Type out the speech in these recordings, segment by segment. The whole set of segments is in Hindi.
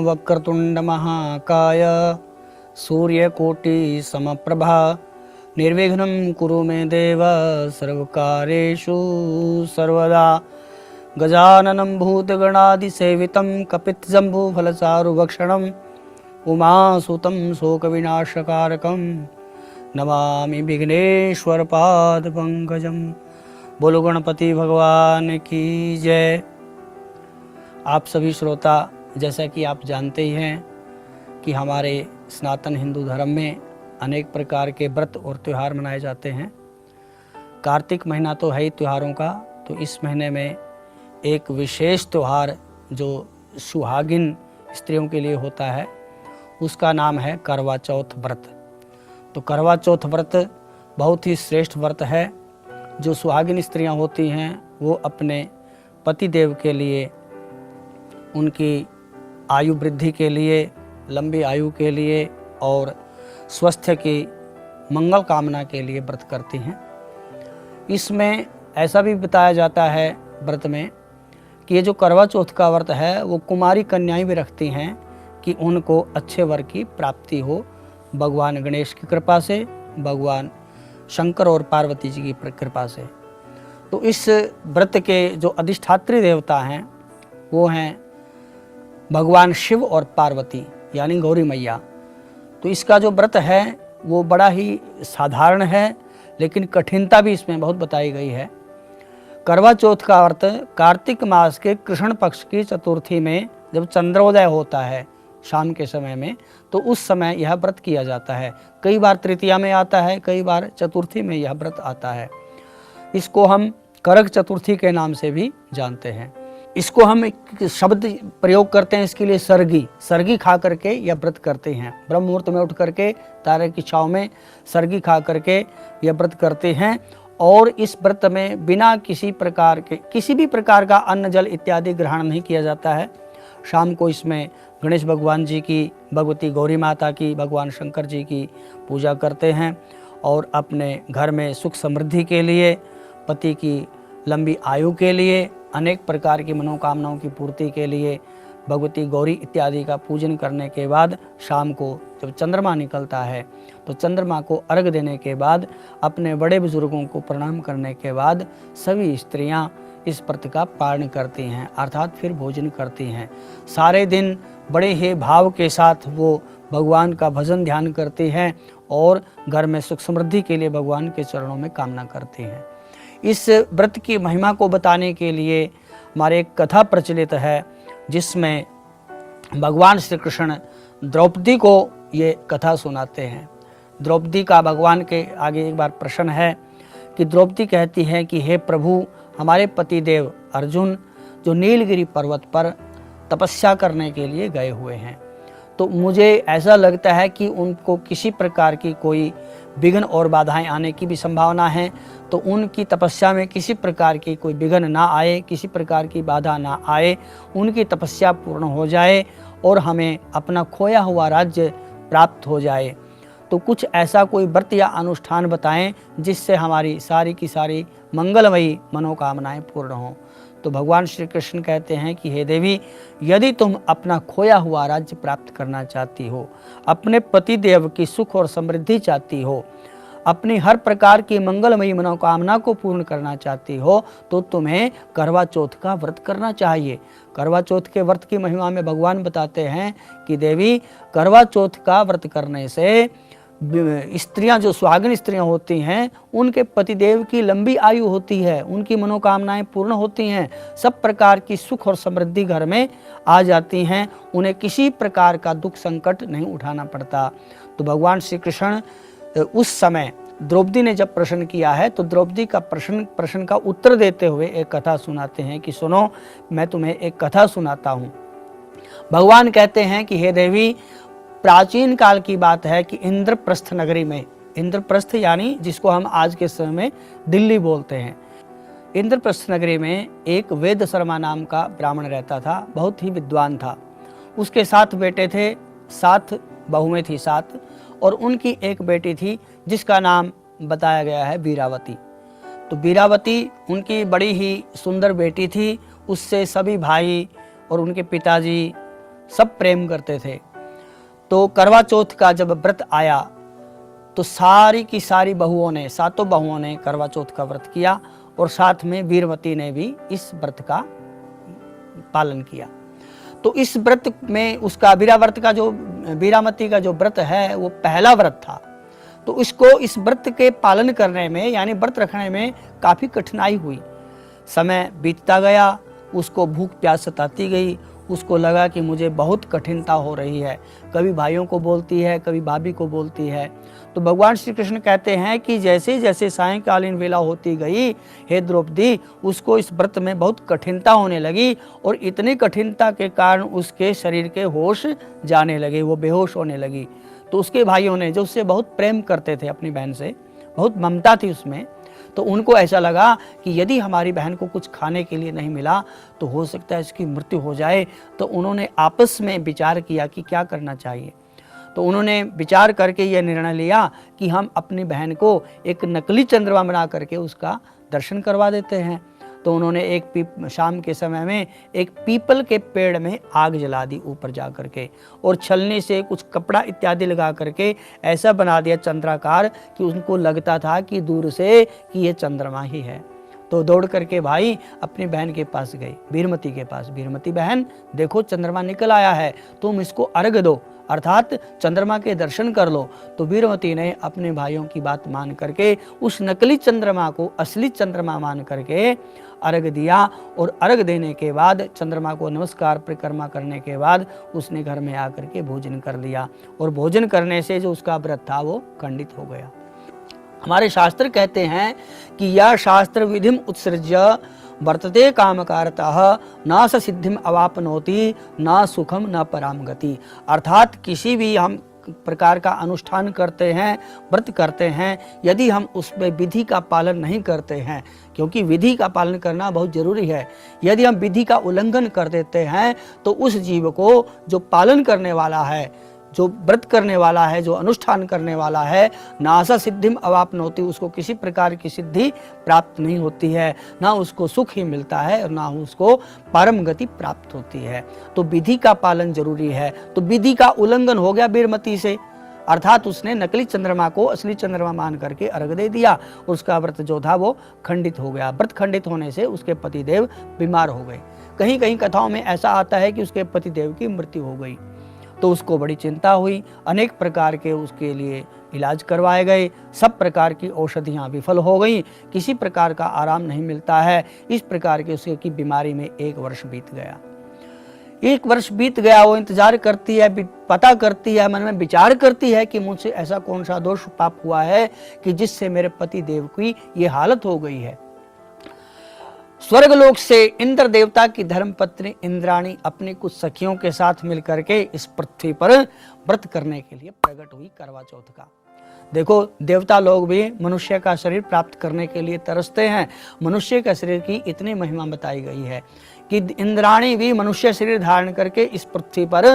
वक्रतुंड महाकाय सूर्यकोटि समप्रभा निर्विघ्नं कुरु मे देव सर्वकार्येषु सर्वदा। गजाननं भूतगणादिसेवितं कपित्जम्बूफलचारुभक्षणं उमासुतं शोकविनाशकारकं नमामि विघ्नेश्वरपादपङ्कजं। बोलो गणपति भगवान की जय। आप सभी श्रोता, जैसा कि आप जानते ही हैं कि हमारे सनातन हिंदू धर्म में अनेक प्रकार के व्रत और त्यौहार मनाए जाते हैं। कार्तिक महीना तो है ही त्योहारों का, तो इस महीने में एक विशेष त्यौहार जो सुहागिन स्त्रियों के लिए होता है उसका नाम है करवा चौथ व्रत। तो करवा चौथ व्रत बहुत ही श्रेष्ठ व्रत है। जो सुहागिन स्त्रियां होती हैं वो अपने पति देव के लिए, उनकी आयु वृद्धि के लिए, लंबी आयु के लिए और स्वास्थ्य की मंगल कामना के लिए व्रत करती हैं। इसमें ऐसा भी बताया जाता है व्रत में कि ये जो करवा चौथ का व्रत है वो कुमारी कन्याएं भी रखती हैं कि उनको अच्छे वर की प्राप्ति हो, भगवान गणेश की कृपा से, भगवान शंकर और पार्वती जी की कृपा से। तो इस व्रत के जो अधिष्ठात्री देवता हैं वो हैं भगवान शिव और पार्वती यानी गौरी मैया। तो इसका जो व्रत है वो बड़ा ही साधारण है, लेकिन कठिनता भी इसमें बहुत बताई गई है। करवा चौथ का व्रत कार्तिक मास के कृष्ण पक्ष की चतुर्थी में जब चंद्रोदय होता है शाम के समय में, तो उस समय यह व्रत किया जाता है। कई बार तृतीया में आता है, कई बार चतुर्थी में यह व्रत आता है। इसको हम करक चतुर्थी के नाम से भी जानते हैं। इसको हम एक शब्द प्रयोग करते हैं इसके लिए, सरगी खा करके यह व्रत करते हैं। ब्रह्म मुहूर्त में उठ करके तारे की छाँव में सरगी खा करके यह व्रत करते हैं। और इस व्रत में बिना किसी भी प्रकार का अन्न जल इत्यादि ग्रहण नहीं किया जाता है। शाम को इसमें गणेश भगवान जी की, भगवती गौरी माता की, भगवान शंकर जी की पूजा करते हैं और अपने घर में सुख समृद्धि के लिए, पति की लंबी आयु के लिए, अनेक प्रकार की मनोकामनाओं की पूर्ति के लिए भगवती गौरी इत्यादि का पूजन करने के बाद शाम को जब चंद्रमा निकलता है तो चंद्रमा को अर्घ देने के बाद अपने बड़े बुजुर्गों को प्रणाम करने के बाद सभी स्त्रियां इस व्रत का पालन करती हैं, अर्थात फिर भोजन करती हैं। सारे दिन बड़े ही भाव के साथ वो भगवान का भजन ध्यान करती हैं और घर में सुख समृद्धि के लिए भगवान के चरणों में कामना करती हैं। इस व्रत की महिमा को बताने के लिए हमारे एक कथा प्रचलित है जिसमें भगवान श्री कृष्ण द्रौपदी को ये कथा सुनाते हैं। द्रौपदी का भगवान के आगे एक बार प्रश्न है कि द्रौपदी कहती है कि हे प्रभु, हमारे पति देव अर्जुन जो नीलगिरी पर्वत पर तपस्या करने के लिए गए हुए हैं, तो मुझे ऐसा लगता है कि उनको किसी प्रकार की कोई विघ्न और बाधाएं आने की भी संभावना है। तो उनकी तपस्या में किसी प्रकार की कोई विघ्न ना आए, किसी प्रकार की बाधा ना आए, उनकी तपस्या पूर्ण हो जाए और हमें अपना खोया हुआ राज्य प्राप्त हो जाए। तो कुछ ऐसा कोई व्रत या अनुष्ठान बताएं जिससे हमारी सारी की सारी मंगलमयी मनोकामनाएं पूर्ण हों। तो भगवान श्री कृष्ण कहते हैं कि हे देवी, यदि तुम अपना खोया हुआ राज्य प्राप्त करना चाहती हो, अपने पति देव की सुख और समृद्धि चाहती हो, अपनी हर प्रकार की मंगलमयी मनोकामना को पूर्ण करना चाहती हो, तो तुम्हें करवा चौथ का व्रत करना चाहिए। करवा चौथ के व्रत की महिमा में भगवान बताते हैं कि देवी, करवा चौथ का व्रत करने से स्त्रियां, जो सुहागिन स्त्रियां होती हैं, उनके पतिदेव की लंबी आयु होती है, उनकी मनोकामनाएं पूर्ण होती हैं, सब प्रकार की सुख और समृद्धि घर में आ जाती हैं, उन्हें किसी प्रकार का दुख संकट नहीं उठाना पड़ता। तो भगवान श्री कृष्ण उस समय द्रौपदी ने जब प्रश्न किया है तो द्रौपदी का प्रश्न का उत्तर देते हुए एक कथा सुनाते हैं कि सुनो, मैं तुम्हें एक कथा सुनाता हूँ। भगवान कहते हैं कि हे देवी, प्राचीन काल की बात है कि इंद्रप्रस्थ नगरी में, इंद्रप्रस्थ यानी जिसको हम आज के समय में दिल्ली बोलते हैं, इंद्रप्रस्थ नगरी में एक वेद शर्मा नाम का ब्राह्मण रहता था, बहुत ही विद्वान था। उसके 7 बेटे थे, 7 बहुएं थी 7, और उनकी एक बेटी थी जिसका नाम बताया गया है वीरावती। तो वीरावती उनकी बड़ी ही सुंदर बेटी थी। उससे सभी भाई और उनके पिताजी सब प्रेम करते थे। तो करवा चौथ का जब व्रत आया तो सारी की सारी बहुओं ने, सातों बहुओं ने करवा चौथ का व्रत किया और साथ में वीरमती ने भी इस व्रत का पालन किया। तो इस व्रत में उसका वीरामती का जो व्रत है वो पहला व्रत था। तो इसको इस व्रत के पालन करने में यानी व्रत रखने में काफी कठिनाई हुई। समय बीतता गया, उसको भूख प्यास सताती गई, उसको लगा कि मुझे बहुत कठिनता हो रही है। कभी भाइयों को बोलती है, कभी भाभी को बोलती है। तो भगवान श्री कृष्ण कहते हैं कि जैसे जैसे सायंकालीन वेला होती गई, हे द्रौपदी, उसको इस व्रत में बहुत कठिनता होने लगी और इतनी कठिनता के कारण उसके शरीर के होश जाने लगे, वो बेहोश होने लगी। तो उसके भाइयों ने, जो उससे बहुत प्रेम करते थे, अपनी बहन से बहुत ममता थी उसमें, तो उनको ऐसा लगा कि यदि हमारी बहन को कुछ खाने के लिए नहीं मिला तो हो सकता है इसकी मृत्यु हो जाए। तो उन्होंने आपस में विचार किया कि क्या करना चाहिए। तो उन्होंने विचार करके यह निर्णय लिया कि हम अपनी बहन को एक नकली चंद्रमा बना करके उसका दर्शन करवा देते हैं। तो उन्होंने शाम के समय में एक पीपल के पेड़ में आग जला दी ऊपर जा करके, और छलनी से कुछ कपड़ा इत्यादि लगा करके ऐसा बना दिया चंद्राकार कि उनको लगता था कि दूर से कि ये चंद्रमा ही है। तो दौड़ करके भाई अपनी बहन के पास गए, वीरमती के पास। वीरमती बहन, देखो चंद्रमा निकल आया है, तुम इसको अर्घ दो, अर्थात चंद्रमा के दर्शन कर लो। तो वीरमती ने अपने भाइयों की बात मान करके उस नकली चंद्रमा को असली चंद्रमा मान करके अर्घ दिया, और अर्घ देने के बाद चंद्रमा को नमस्कार परिक्रमा करने के बाद उसने घर में आकर के भोजन कर लिया, और भोजन करने से जो उसका व्रत था वो खंडित हो गया। हमारे शास्त्र कहते हैं कि यह शास्त्र विधिम उत्सृज्य वर्तते कामकारतः न स सिद्धिम अवापनोति न सुखम न पराम गति। अर्थात किसी भी हम प्रकार का अनुष्ठान करते हैं, व्रत करते हैं, यदि हम उसमें विधि का पालन नहीं करते हैं, क्योंकि विधि का पालन करना बहुत जरूरी है। यदि हम विधि का उल्लंघन कर देते हैं तो उस जीव को जो पालन करने वाला है, जो व्रत करने वाला है, जो अनुष्ठान करने वाला है, नासा सिद्धिम अवापनोति, उसको किसी प्रकार की सिद्धि प्राप्त नहीं होती है, ना उसको सुख ही मिलता है और ना उसको परम गति प्राप्त होती है। तो विधि का पालन जरूरी है। तो विधि का उल्लंघन हो गया वीरमती से, अर्थात उसने नकली चंद्रमा को असली चंद्रमा मान करके अर्घ दे दिया, और उसका व्रत जो था वो खंडित हो गया। व्रत खंडित होने से उसके पतिदेव बीमार हो गए। कहीं कहीं कथाओं में ऐसा आता है कि उसके पतिदेव की मृत्यु हो गई। तो उसको बड़ी चिंता हुई, अनेक प्रकार के उसके लिए इलाज करवाए गए, सब प्रकार की औषधियाँ विफल हो गई, किसी प्रकार का आराम नहीं मिलता है। इस प्रकार के उसकी की बीमारी में 1 वर्ष बीत गया। 1 वर्ष बीत गया, वो इंतजार करती है, पता करती है, मन में विचार करती है कि मुझसे ऐसा कौन सा दोष पाप हुआ है कि जिससे मेरे पति देव की ये हालत हो गई है। स्वर्गलोक से इंद्र देवता की धर्मपत्नी इंद्राणी अपनी कुछ सखियों के साथ मिलकर के इस पृथ्वी पर व्रत करने के लिए प्रकट हुई करवा चौथ का। देखो, देवता लोग भी मनुष्य का शरीर प्राप्त करने के लिए तरसते हैं। मनुष्य का शरीर की इतनी महिमा बताई गई है कि इंद्राणी भी मनुष्य शरीर धारण करके इस पृथ्वी पर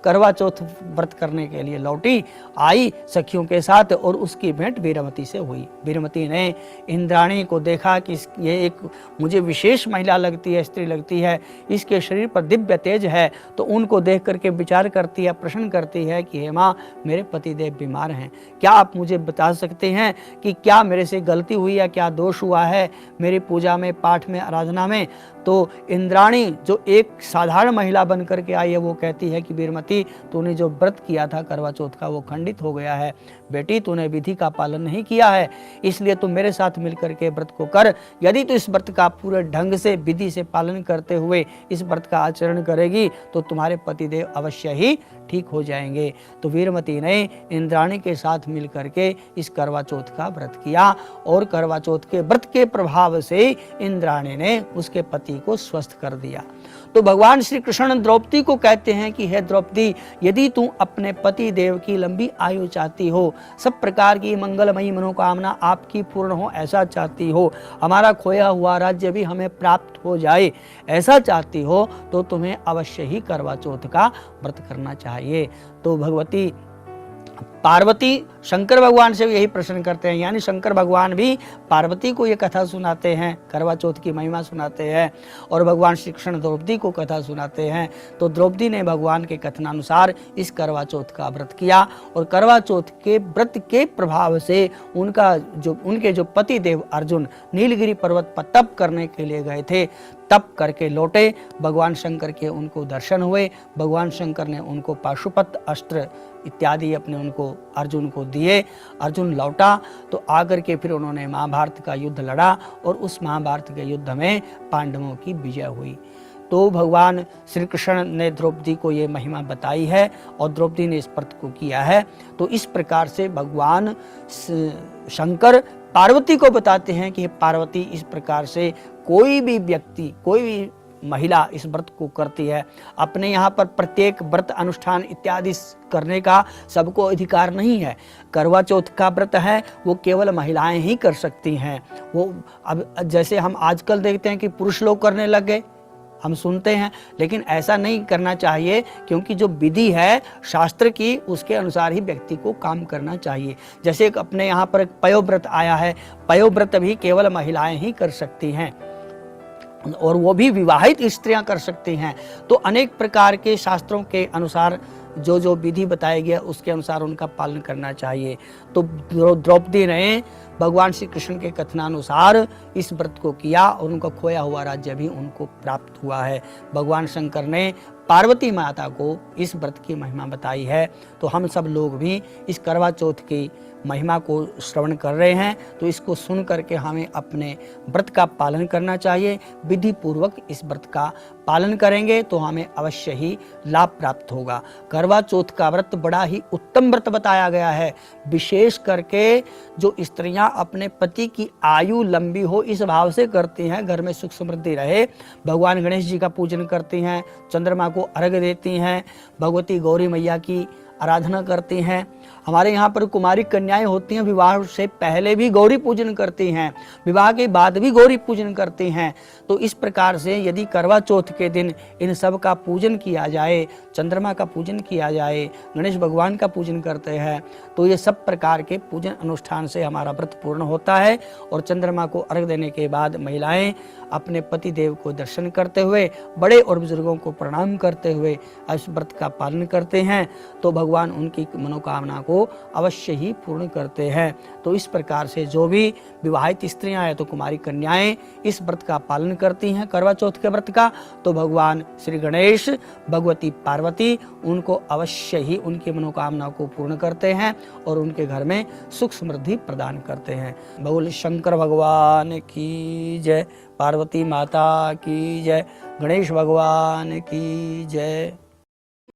करवा चौथ व्रत करने के लिए लौटी, आई सखियों के साथ, और उसकी भेंट वीरमती से हुई। वीरमती ने इंद्राणी को देखा कि ये एक मुझे विशेष महिला लगती है, स्त्री लगती है, इसके शरीर पर दिव्य तेज है। तो उनको देख करके विचार करती है, प्रश्न करती है कि हे माँ, मेरे पतिदेव बीमार हैं, क्या आप मुझे बता सकते हैं कि क्या मेरे से गलती हुई है, क्या दोष हुआ है मेरी पूजा में, पाठ में, आराधना में। तो इंद्राणी जो एक साधारण महिला बन करके आई है, वो कहती है कि वीरमती, तूने जो व्रत किया था करवा चौथ का वो खंडित हो गया है। बेटी, तूने विधि का पालन नहीं किया है, इसलिए तुम मेरे साथ मिलकर के व्रत को कर। यदि तू इस व्रत का पूरे ढंग से विधि से पालन करते हुए इस व्रत का आचरण करेगी तो तुम्हारे पतिदेव अवश्य ही ठीक हो जाएंगे। तो वीरमती ने इंद्राणी के साथ मिलकर के इस करवा चौथ का व्रत किया, और करवा चौथ के व्रत के प्रभाव से इंद्राणी ने उसके पति को स्वस्थ कर दिया। तो भगवान श्री कृष्ण द्रौपदी को कहते हैं कि हे द्रौपदी, यदि तू अपने पति देव की लंबी आयु चाहती हो, सब प्रकार की मंगलमयी मनोकामना आपकी पूर्ण हो, ऐसा चाहती हो, हमारा खोया हुआ राज्य भी हमें प्राप्त हो जाए, ऐसा चाहती हो, तो तुम्हें अवश्य ही करवा चौथ का व्रत करना चाहिए। तो भगवती पार्वती शंकर भगवान से भी यही प्रश्न करते हैं, यानी शंकर भगवान भी पार्वती को ये कथा सुनाते हैं, करवा चौथ की महिमा सुनाते हैं, और भगवान श्री कृष्ण द्रौपदी को कथा सुनाते हैं। तो द्रौपदी ने भगवान के कथनानुसार इस करवा चौथ का व्रत किया, और करवा चौथ के व्रत के प्रभाव से उनके जो पति देव अर्जुन नीलगिरी पर्वत पर तप करने के लिए गए थे, तप करके लौटे, भगवान शंकर के उनको दर्शन हुए, भगवान शंकर ने उनको पाशुपत अस्त्र इत्यादि अपने उनको अर्जुन को दिए। अर्जुन लौटा तो आकर के फिर उन्होंने महाभारत का युद्ध लड़ा, और उस महाभारत के युद्ध में पांडवों की विजय हुई। तो भगवान श्री कृष्ण ने द्रौपदी को ये महिमा बताई है, और द्रौपदी ने इस व्रत को किया है। तो इस प्रकार से भगवान शंकर पार्वती को बताते हैं कि पार्वती, इस प्रकार से कोई भी व्यक्ति, कोई भी महिला इस व्रत को करती है, अपने यहाँ पर प्रत्येक व्रत अनुष्ठान इत्यादि करने का सबको अधिकार नहीं है। करवा चौथ का व्रत है वो केवल महिलाएं ही कर सकती हैं। वो अब जैसे हम आजकल देखते हैं कि पुरुष लोग करने लग गए, हम सुनते हैं, लेकिन ऐसा नहीं करना चाहिए, क्योंकि जो विधि है शास्त्र की उसके अनुसार ही व्यक्ति को काम करना चाहिए। जैसे अपने यहाँ पर एक पयोव्रत आया है, पयोव्रत भी केवल महिलाएं ही कर सकती हैं, और वो भी विवाहित स्त्रियां कर सकती हैं। तो अनेक प्रकार के शास्त्रों के अनुसार जो जो विधि बताया गया उसके अनुसार उनका पालन करना चाहिए। तो द्रौपदी ने भगवान श्री कृष्ण के कथनानुसार इस व्रत को किया, और उनका खोया हुआ राज्य भी उनको प्राप्त हुआ है। भगवान शंकर ने पार्वती माता को इस व्रत की महिमा बताई है। तो हम सब लोग भी इस करवा चौथ की महिमा को श्रवण कर रहे हैं, तो इसको सुन करके हमें अपने व्रत का पालन करना चाहिए। विधि पूर्वक इस व्रत का पालन करेंगे तो हमें अवश्य ही लाभ प्राप्त होगा। करवा चौथ का व्रत बड़ा ही उत्तम व्रत बताया गया है, विशेष करके जो स्त्रियां अपने पति की आयु लंबी हो इस भाव से करती हैं, घर में सुख समृद्धि रहे। भगवान गणेश जी का पूजन करती हैं, चंद्रमा को अर्घ्य देती हैं, भगवती गौरी मैया की आराधना करती हैं। हमारे यहाँ पर कुमारी कन्याएं होती हैं, विवाह से पहले भी गौरी पूजन करती हैं, विवाह के बाद भी गौरी पूजन करती हैं। तो इस प्रकार से यदि करवा चौथ के दिन इन सब का पूजन किया जाए, चंद्रमा का पूजन किया जाए, गणेश भगवान का पूजन करते हैं, तो ये सब प्रकार के पूजन अनुष्ठान से हमारा व्रत पूर्ण होता है। और चंद्रमा को अर्घ देने के बाद महिलाएं अपने पति देव को दर्शन करते हुए, बड़े और बुजुर्गों को प्रणाम करते हुए इस व्रत का पालन करते हैं, तो भगवान उनकी मनोकामना को अवश्य ही पूर्ण करते हैं। तो इस प्रकार से जो भी विवाहित स्त्रियां हैं, तो कुमारी कन्याएं इस व्रत का पालन करती हैं, करवा चौथ के व्रत का, तो भगवान श्री गणेश, भगवती पार्वती उनको अवश्य ही उनकी मनोकामना को पूर्ण करते हैं, और उनके घर में सुख समृद्धि प्रदान करते हैं। बोल शंकर भगवान की जय, पार्वती माता की जय, गणेश भगवान की जय।